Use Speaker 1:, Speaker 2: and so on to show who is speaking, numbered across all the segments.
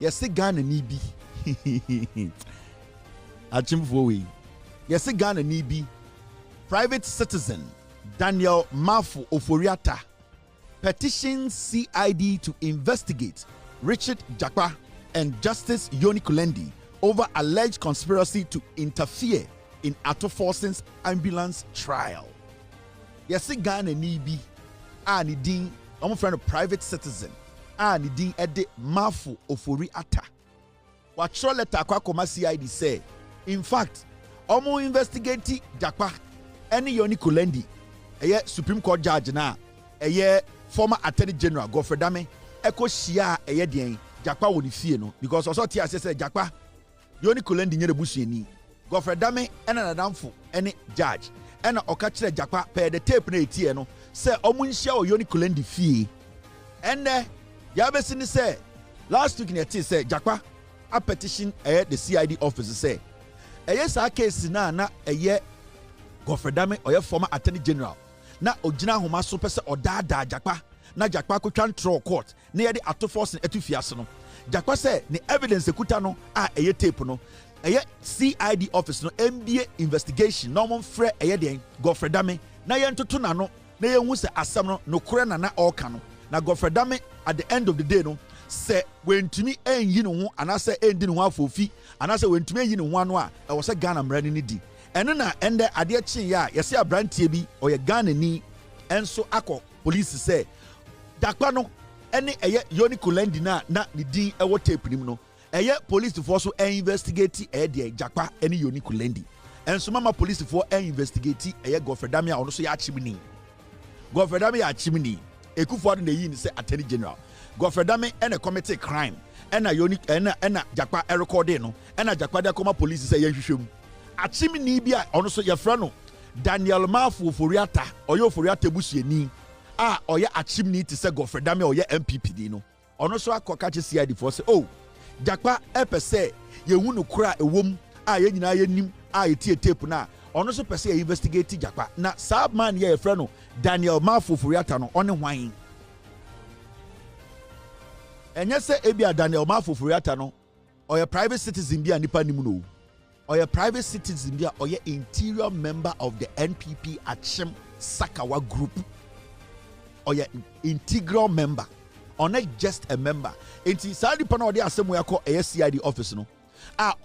Speaker 1: Yes, Ghana nibi. Achimfowe. Yes, Ghana nibi. Private citizen Daniel Ofori-Atta petitions CID to investigate Richard Jakpa and Justice Yonny Kulendi over alleged conspiracy to interfere in Ato Forson's ambulance trial. Yes, Ghana nibi. Ni din. I'm a friend of private citizen. Ni din Ede Ofori-Atta. What show letter kwa koma CID say? In fact, omo investigate Jakpa any Yonny Kulendi. Supreme Court judge na. Former Attorney General Godfrey Dame. Eko shia dien. Jakpa woni fie no because also tia say Jakpa Yonny Kulendi nyere busuani. Godfrey Dame ena nadamfo ene judge. Ena oka kire Jakpa pe the tape na etie no. Say omo nhia o Yonny Kulendi fie. Ene ya besi ni say last week na tie say Jakpa a petition the CID office say sa case na Godfrey Dame oye former Attorney General na ogina homa so pese odada Jakpa na Jakpa ko twan court na ye de Ato Forson etufiase no Jakpa say the evidence ekuta no tape no CID office no MBA investigation no mon frɛ den Godfrey Dame na ye ntoto na no na ye hu se asɛm no nokore na ɔka no na Godfrey Dame at the end of the day no say wentumi enyi no ho anase endi no ho afofi anase wentumi enyi no ho ano a ɛwɔ sɛ Ghana mrani ni di ɛno na ɛnde ade kyen ya yɛse abrantie bi ɔyɛ Ghana ni enso akɔ police say Jakpa no ɛne Yonny Kulendi na ne din ɛwɔ tape nim no police for so investigate de Jakpa ɛne Yonny Kulendi enso mama police for investigate Godfrey Dame a ɔno so yɛ achimni Godfrey Dame yɛ achimni ekufo ade na yi ni sɛ Attorney General Godfrey Dame and a committee crime and a Yonny and Jakpa recording no and a Jakpa de coma police say yeshum achimni bia also your friend Daniel Ofori-Atta or your Ofori-Atta busuani or your achimni to say Godfrey Dame or your MPPD no also a cockatch CID for say oh Jakpa epe say ye wunu kura a wom ye nyina ye nim ye tie tape na ono so pese investigate Jakpa na sab man ye friend Daniel Ofori-Atta no one hwan enye se ebia Daniel Ofori-Atta no or private citizen bia nipa nimu no or private citizen bia or interior member of the NPP Achim Sakawa group or integral member or not just a member enti sa nipa na ode asem we akọ CID office no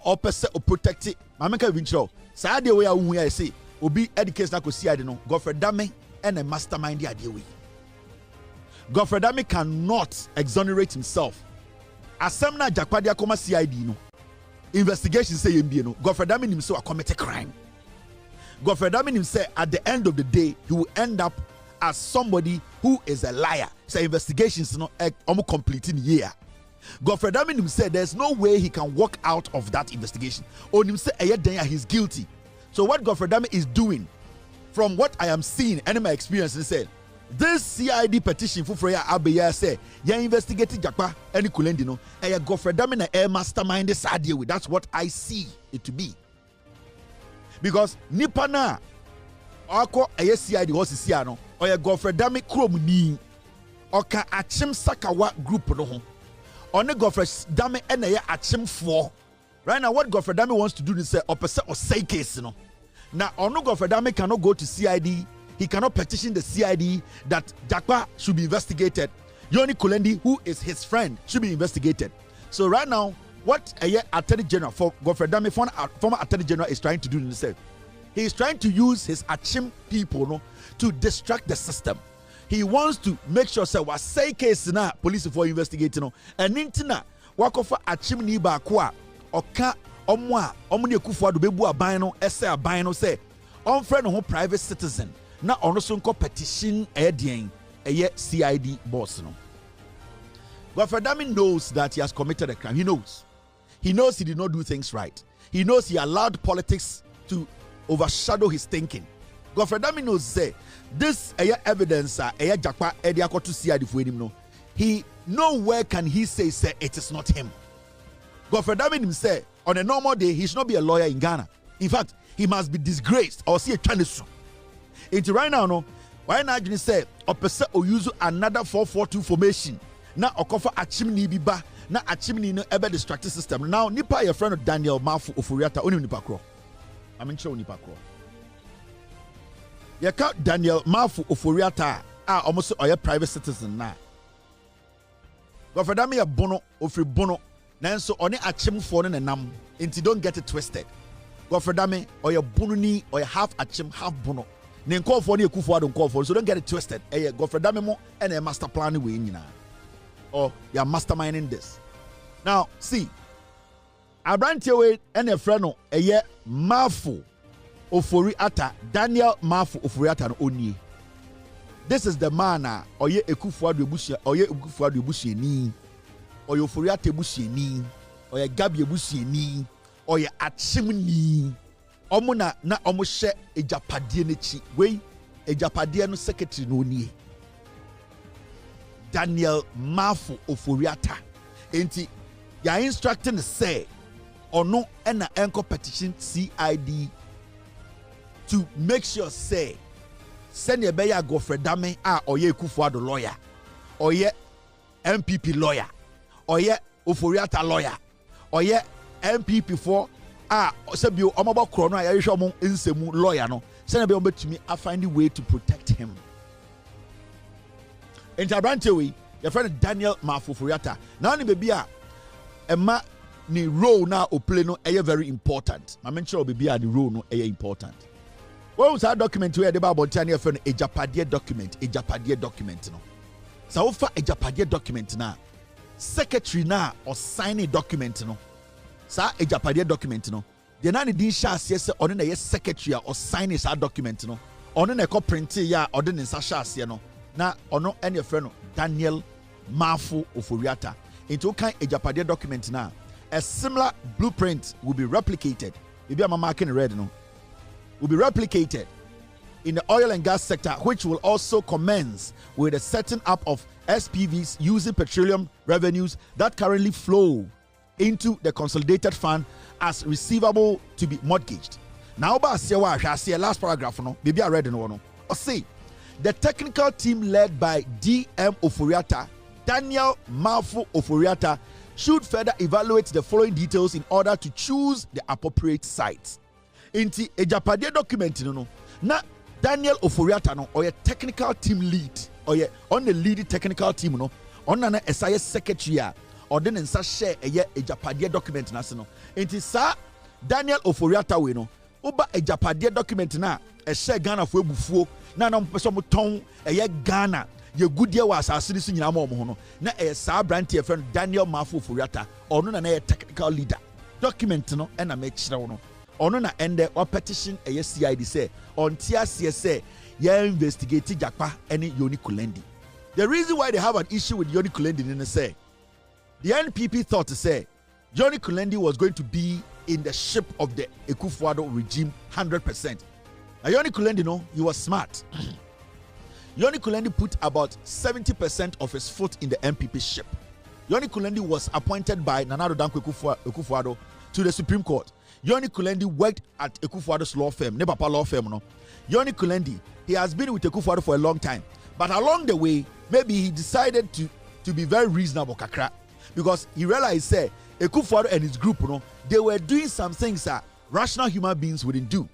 Speaker 1: or person o protect it mameka vincho sa de we a hu ya say obi educate na ko CID no Godfrey Dame and a mastermind the idea we Godfrey Dame cannot exonerate himself. Asem na Jakpa dia koma CID no. Investigation say MBA no. Godfrey Dame himself commit a crime. Godfrey Dame himself at the end of the day he will end up as somebody who is a liar. Say investigations no almost completing year. Godfrey Dame himself there's no way he can walk out of that investigation. On himself he's guilty. So what Godfrey Dame is doing from what I am seeing and my experience he said this CID petition for Freya Abeya say ya investigating Jakpa and Kulendi no Godfrey Dame na mastermind this idea with that's what I see it to be because nipa na akọ CID was sia no Godfrey Dame krom ni oka Achim Sakawa group no ho one Godfrey Dame and Achim for right now what Godfrey Dame wants to do is say opposite or say case no now ono Godfrey Dame cannot go to CID. He cannot petition the CID that Jakpa should be investigated. Yonny Kulendi, who is his friend, should be investigated. So right now, what Attorney General for Godfrey Dame, former Attorney General, is trying to do himself, he is trying to use his Achim people to distract the system. He wants to make sure say case na police for investigating and nintina wakofa Achim ni ba kwa oka omwa omni ekufu ado bebu aban no ese aban no say on friend no private citizen. Na ono so nko petition CID boss no. Godfrey Dame knows that he has committed a crime. He knows he did not do things right. He knows he allowed politics to overshadow his thinking. Godfrey Dame knows say this evidence Jakpa ediako to CID for him no. He nowhere can he say it is not him. Godfrey Dame himself on a normal day he should not be a lawyer in Ghana. In fact, he must be disgraced or see a chance. Into right now, no, why not just say, or use another 442 formation. Now, Okofa Achim Nibiba, na achimni no ebe distracted system. Now nipa your friend Daniel Mafu Ofori-Atta oni nipa kro. Amen show nipa kro. Ye ka Daniel Mafu Ofori-Atta almost oye private citizen na. Gofredame ye bono ofri bono nanso oni achimfo no nenam nti don't get it twisted. Gofredame oye bono ni oye half achim half bono. Ne nkofo ni ekufo ado nkofo so don't get it twisted. Eye Gofredame mo and a master plan we nyina. Or you are masterminding this. Now, see, Abrantewe and a friend a year Mafu Ofori-Atta, Daniel Mafu Ofori-Atta Onye. This is the man or ye Ekufuado Bushia, or ye Ekufuado Bushini, or your Ofori-Atta Bushini, or ye Gabi Bushini, or ye Achimini, Omuna na Omoshe a Japadianichi, way a Japadiano secretary no ni. Daniel Mafu Ofori-Atta. Enti ya instructing say or no ena enko petition CID to make sure say send your beya Gofredame oye Kufuado lawyer, oye MPP lawyer, oye Ofori-Atta lawyer, oye MPP for sebio omaba krono ya yesho mo nsemu lawyer no send be obetumi I find a way to protect him. Interbrante your friend Daniel Mafu Ofori-Atta. Now ni baby Emma ni role na o play no very important. I mention baby the role no important. What was that document where the Bible tell your friend a Japadier document no. So for a Japadier document na secretary na or sign a document no. Sa a Japadier document no. The na ni din sha se on na yes secretary or sign is a document no. On na ko print ya or den sa sha se no. Na ono any friend Daniel Mafu Ofori-Atta into kind a Japadier document now. A similar blueprint will be replicated. Maybe I'm marking red no. Will be replicated in the oil and gas sector, which will also commence with the setting up of SPVs using petroleum revenues that currently flow into the consolidated fund as receivable to be mortgaged. Now, last paragraph no. Maybe I read no. Or see. The technical team led by DM Ofori-Atta, Daniel Mafu Ofori-Atta, should further evaluate the following details in order to choose the appropriate sites. Inti a Japadier document no na Daniel Ofori-Atta no or a technical team lead or on the lead technical team no on an SIS secretary or then in such share a Japadier document na no. Inti sa Daniel Ofori-Atta we no oba a Japadier document na a share Ghana for bufuo na na mpese mo ton eye Ghana ye goodie wa asase so nyina mo no na e sa brand tie friend Daniel Mafu Ofori-Atta ono na na technical leader document no e na me kire no ono na ende o petition eye CID say on TIC say ye investigate Jakpa any Yonny Kulendi. The reason why they have an issue with Yonny Kulendi is say the NPP thought to say Yonny Kulendi was going to be in the ship of the Ekufuado regime 100%. Yonny Kulendi, no, he was smart. Yonny Kulendi put about 70% of his foot in the MPP ship. Yonny Kulendi was appointed by Nana Addo Dankwa Ekufuado to the Supreme Court. Yonny Kulendi worked at Ekufuado's law firm, Nebapa law firm. No? Yonny Kulendi, he has been with Ekufuado for a long time. But along the way, maybe he decided to be very reasonable, kakra, because he realized, say, Ekufuado and his group, they were doing some things that rational human beings wouldn't do.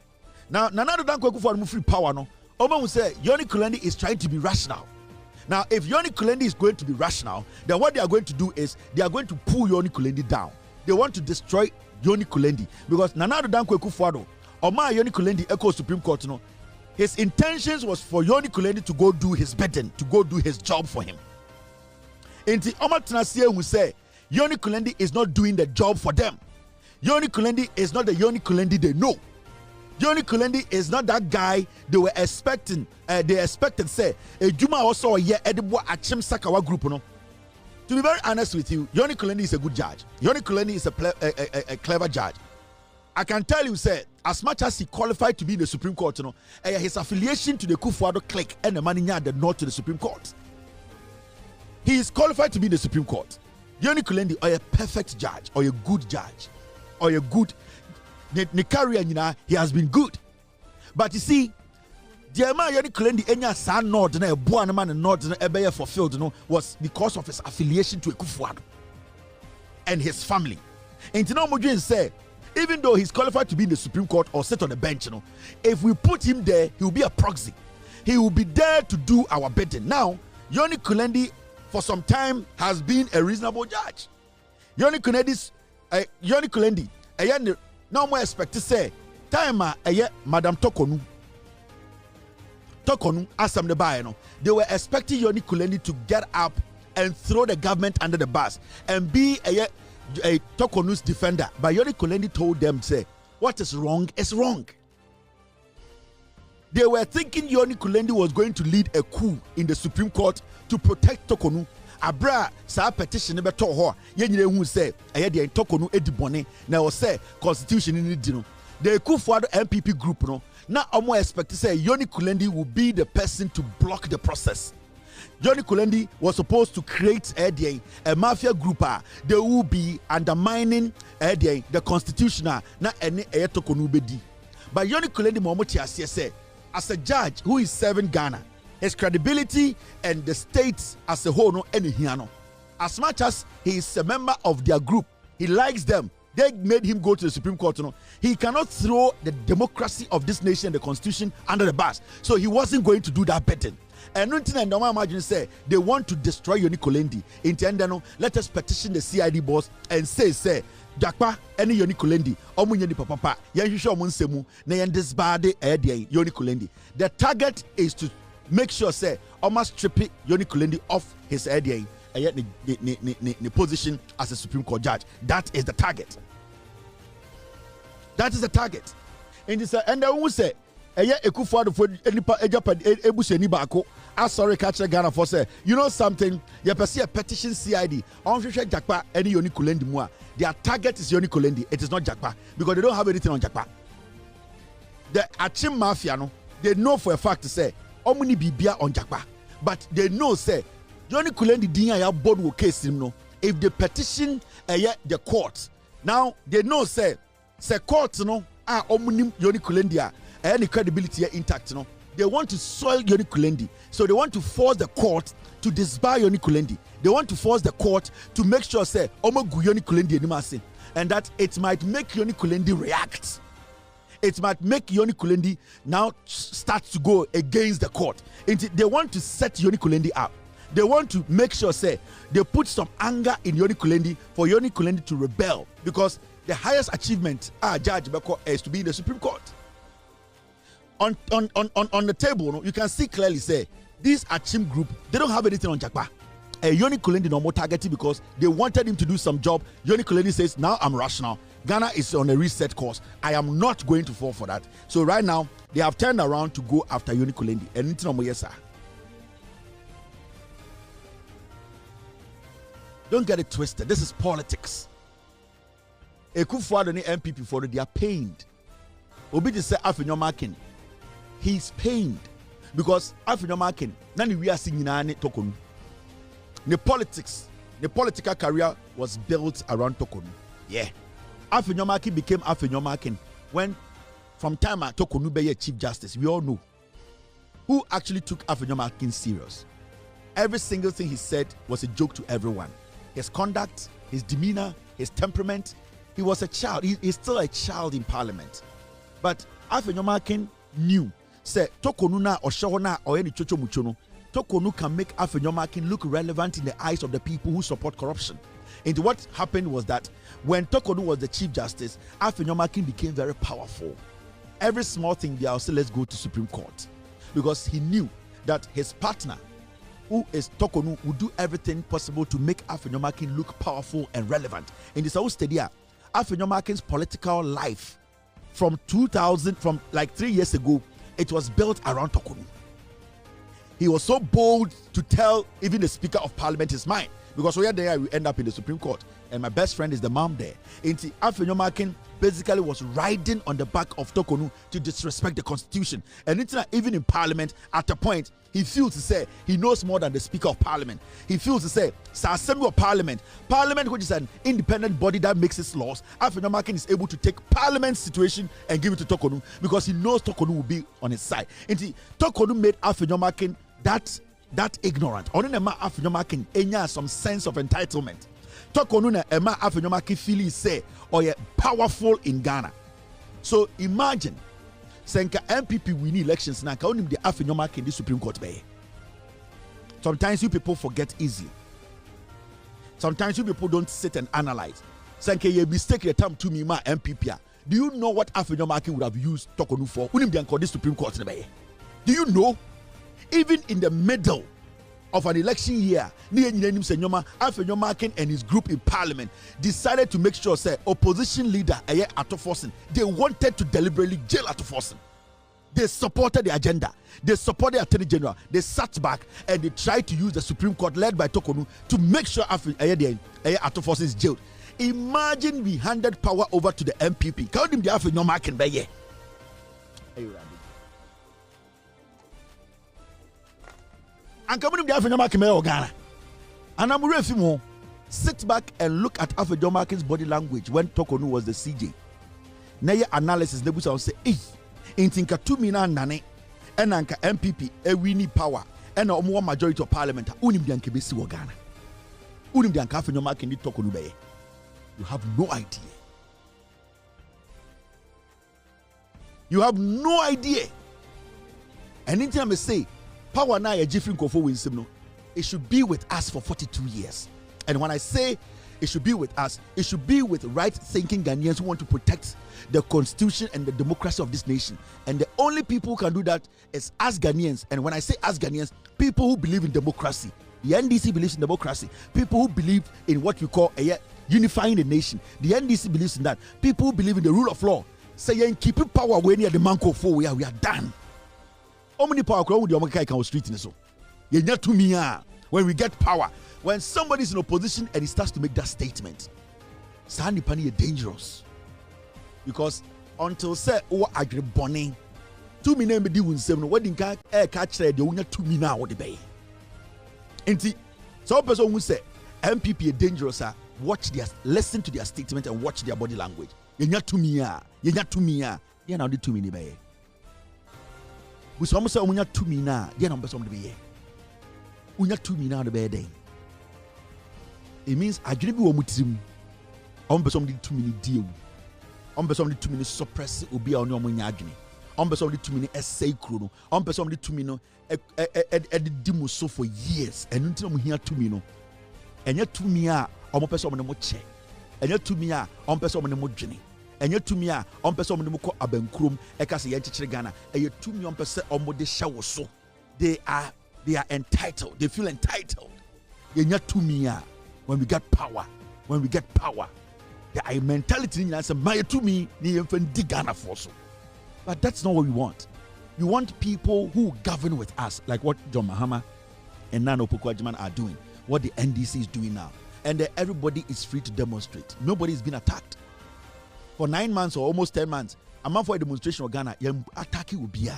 Speaker 1: Now, Nana Addo Dankwa Ekufuado free power, no. Oman will say Yonny Kulendi is trying to be rational. Now, if Yonny Kulendi is going to be rational, then what they are going to do is they are going to pull Yonny Kulendi down. They want to destroy Yonny Kulendi because Nana Addo Dankwa Ekufuado, Oman Yonny Kulendi Echo Supreme Court, no, his intentions was for Yonny Kulendi to go do his bidding, to go do his job for him. Inti Omar Tanasie will say Yonny Kulendi is not doing the job for them. Yonny Kulendi is not the Yonny Kulendi they know. Yonny Kulendi is not that guy they were expecting. They expected say a Juma also edibo Achim Sakawa group. No, to be very honest with you, Yonny Kulendi is a good judge. Yonny Kulendi is a clever judge. I can tell you, say, as much as he qualified to be in the Supreme Court, his affiliation to the Kufuado clique and the money the north to the Supreme Court. He is qualified to be in the Supreme Court. Yonny Kulendi or a perfect judge or a good judge or a good. The career, he has been good. But you see, the man Yonny Kulendi enya sa nod na ebu anama na nod na ebeye fulfilled was because of his affiliation to Ekufuado. and his family. And now Mojin say, even though he's qualified to be in the Supreme Court or sit on the bench, if we put him there, he will be a proxy. He will be there to do our bidding. Now, Yonny Kulendi, for some time, has been a reasonable judge. Yonny Kulendi, no more expect to say, time Madam Tokonu, Asam the Bayano. They were expecting Yonny Kulendi to get up and throw the government under the bus and be a Tokonu's defender. But Yonny Kulendi told them, say, what is wrong is wrong. They were thinking Yonny Kulendi was going to lead a coup in the Supreme Court to protect Tokonu. Abra sa petition be to ho yenye hu say de Tokonu edibone na o say constitution ni di no. The Kufuado MPP group no na omo expect say Yonny Kulendi will be the person to block the process. Yonny Kulendi was supposed to create a mafia group. They will be undermining the constitution na any Tokonu bedi. But Yonny Kulendi momoti say, as a judge who is serving Ghana, his credibility and the states as a whole no any hiano. As much as he is a member of their group, he likes them. They made him go to the Supreme Court. He cannot throw the democracy of this nation and the constitution under the bus. So he wasn't going to do that betting. And nothing and normal imagine say they want to destroy Yonny Kulendi. Intendano, let us petition the CID boss and say Jakpa any Yonny Kulendi omunyeni papa yanhwehwe omunsemu na yendisbade Yonny Kulendi. The target is to make sure say almost strip Yonny Kulendi off his the position as a Supreme Court judge. That is the target. That is the target. And this and I will say Ekufuado for enipa ejapa ebuseni baako sorry catch Ghana for say you know something you perceive a petition CID on Jakpa any Yonny Kulendi mua. Their target is Yonny Kulendi. It is not Jakpa because they don't have anything on Jakpa. The Achim Mafia no, they know for a fact to say omuni bibia on Jakpa, but they know say Yonny Kulendi dinya ya board will case him no. If they petition the court, now they know say court no omuni Yonny Kulendi any credibility intact no. They want to soil Yonny Kulendi, so they want to force the court to disbar Yonny Kulendi. They want to force the court to make sure say omogu Yonny Kulendi animasi, and that it might make Yonny Kulendi react. It might make Yonny Kulendi now start to go against the court. They want to set Yonny Kulendi up. They want to make sure say they put some anger in Yonny Kulendi for Yonny Kulendi to rebel, because the highest achievement Judge Beko is to be in the Supreme Court. On the table, you can see clearly say this Achim group, they don't have anything on Jakpa. Yonny Kulendi no more targeted because they wanted him to do some job. Yonny Kulendi says, now I'm rational. Ghana is on a reset course. I am not going to fall for that. So right now, they have turned around to go after Yonny Kulendi. And yes, sir. Don't get it twisted. This is politics. Kufuado and MPP for they are pained. Obi just say Afinyo Makin. He's pained because Afinyo Makin. Nani we are seeing Tokonu. The political career was built around Tokonu. Yeah. Afinyo Makin became Afinyo Makin when, from time Tokonu be Chief Justice, we all know who actually took Afinyo Makin serious. Every single thing he said was a joke to everyone. His conduct, his demeanor, his temperament. He was a child. He's still a child in Parliament. But Afinyo Makin knew, say Tokonu na Oshona or any chocho muchono. Tokonu can make Afinyo Makin look relevant in the eyes of the people who support corruption. And what happened was that when Tokonu was the Chief Justice, Afinyo Makin became very powerful. Every small thing there, say let's go to Supreme Court, because he knew that his partner, who is Tokonu, would do everything possible to make Afinyo Makin look powerful and relevant. In this whole study, Afinyo Makin's political life from like 3 years ago, it was built around Tokonu. He was so bold to tell even the Speaker of Parliament his mind, because we are there, we end up in the Supreme Court, and my best friend is the mom there. Afinyo Makin basically was riding on the back of Tokonu to disrespect the Constitution, and even in Parliament, at a point, he feels to say he knows more than the Speaker of Parliament. He feels to say, Assembly of Parliament, which is an independent body that makes its laws, Afinyo Makin is able to take Parliament's situation and give it to Tokonu, because he knows Tokonu will be on his side. Tokonu made Afinyo Makin that ignorant. Only Afinyo Makin enya some sense of entitlement. talk on una ema afenyomaki feeling say or powerful in Ghana. So imagine senka MPP win elections now ka onim the afenyomaki in the Supreme Court bay. Sometimes you people forget easily. Sometimes you people don't sit and analyze. Senka ye mistake your time to me ma MPP. Do you know what afenyomaki would have used Tokonu for? Unim the Supreme Court in bay. Do you know? Even in the middle of an election year, Afenyomaki and his group in parliament decided to make sure say opposition leader Atoforsen, they wanted to deliberately jail Atoforsen. They supported the agenda. They supported the Attorney General. They sat back and they tried to use the Supreme Court led by Tokonu to make sure Atoforsen is jailed. Imagine we handed power over to the MPP. Count him the Afenyomaki by year. And come in the Afenyomaki Ghana. And I'm ready to sit back and look at Afenyomaki body language when Tokonu was the CJ. Now your analysis, they will say, "Hey, in tinka 2 mina nane, and anka MPP, we need power, and a more majority of parliament. Unim the Ankebesi wa Ghana. Unim the Afenyomaki ni Tokonu be. You have no idea. You have no idea. And anytime I say, power now a different Kofo, it should be with us for 42 years. And when I say it should be with us, it should be with right-thinking Ghanaians who want to protect the constitution and the democracy of this nation. And the only people who can do that is us Ghanaians. And when I say us Ghanaians, people who believe in democracy. The NDC believes in democracy. People who believe in what we call unifying the nation. The NDC believes in that. People who believe in the rule of law. Say, keeping power when near the manko for we are done. How many power crowd would you make on street in so? You not to me when we get power. When somebody is in opposition and he starts to make that statement, Sandy Pani is dangerous. Because until say oh agree bonning 2 minutes be doing seven wedding can catch the unya 2 minutes what the bay. Inti some person who say MPP is dangerous, listen to their statement and watch their body language. You not to me you not to me you now the 2 minutes bay. We some say unya 2 minutes you number some the bay. Unya 2 minutes the bay. It means I agree with Mutim. On person 2 minutes deal. On person 2 minutes suppress obi on your munyagini. On person 2 minutes essay chrono. On person 2 minutes edidimu so for years. And until we hear 2 minutes. And yet 2 minutes on person on the moche. And yet 2 minutes on person on the mojini. And yet 2 minutes on person on the moko abenkrum. Ekasi yanchi Ghana. And yet 2 minutes on person on mode shower so. They are entitled. They feel entitled. And yet 2 minutes. When we get power, the mentality is my to me, Ghana force. But that's not what we want. We want people who govern with us, like what John Mahama and Nana Opoku-Agyeman are doing, what the NDC is doing now. And everybody is free to demonstrate. Nobody is being attacked. For 9 months or almost 10 months, a month for a demonstration of Ghana, attacking will be.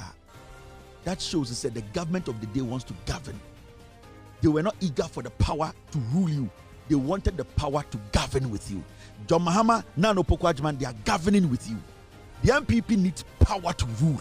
Speaker 1: That shows that the government of the day wants to govern. They were not eager for the power to rule you. They wanted the power to govern with you. John Mahama, Nana Opoku-Agyeman, they are governing with you. The MPP needs power to rule.